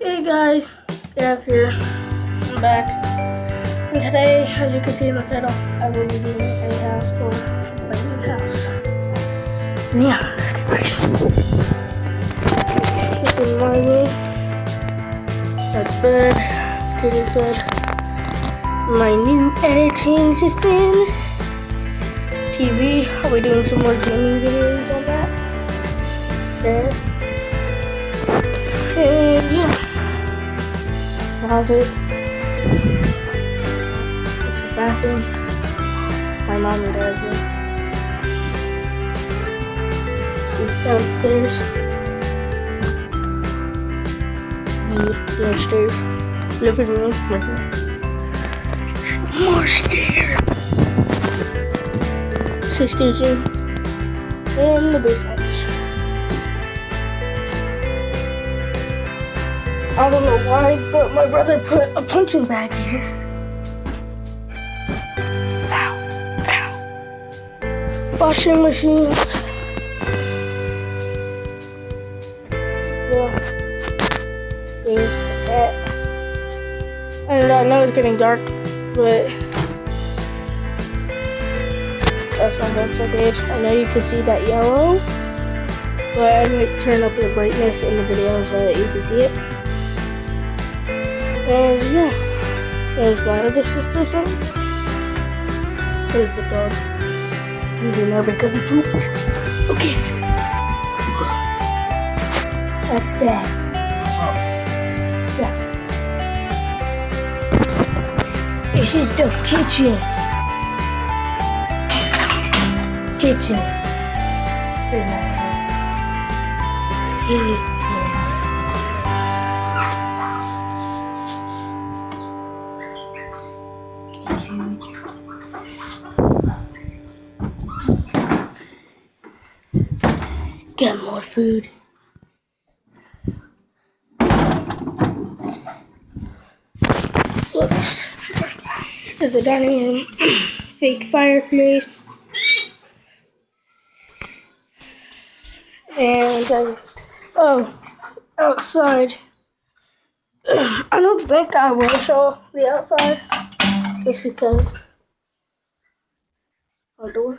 Hey guys, Gav here. I'm back. And today, as you can see in the title, I will be doing a house tour of my new house. And yeah, let's get ready. This is my room. That's bed. Kitty's bed. My new editing system. TV. I'll be doing some more gaming videos on that. There. And yeah. Closet. This is the bathroom. My mom and dad's room. She's downstairs. The downstairs. Living room. Right here. More stairs. Sister's room. And the basement. I don't know why, but my brother put a punching bag here. Ow, ow. Washing machine. Yeah. And I know it's getting dark, but that's why I'm so good. I know you can see that yellow, but I might turn up the brightness in the video so that you can see it. And yeah, there's my other sister's room. There's the dog. He's in there because he pooped. Okay. That's that. Yeah. This is the kitchen. Kitchen. Kitchen. Get more food. Whoops. There's the dining room. Fake fireplace. And outside. I don't think I will show the outside. Just because. Front door.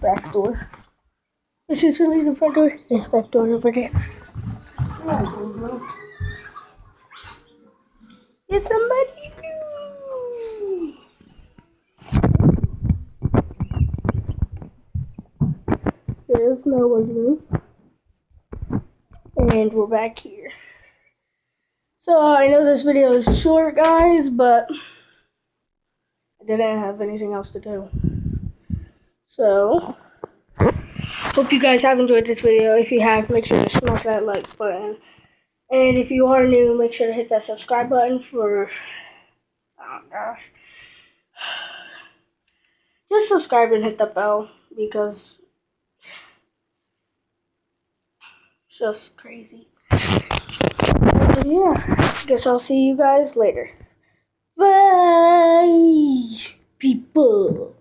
Back door. This is really the front door. This back door over there. Is somebody new? There's no one's room. And we're back here. So I know this video is short, guys, but I didn't have anything else to do. So hope you guys have enjoyed this video. If you have, make sure to smash that like button. And if you are new, make sure to hit that subscribe button for, oh gosh. Just subscribe and hit the bell because it's just crazy. But yeah, guess I'll see you guys later. Bye, people.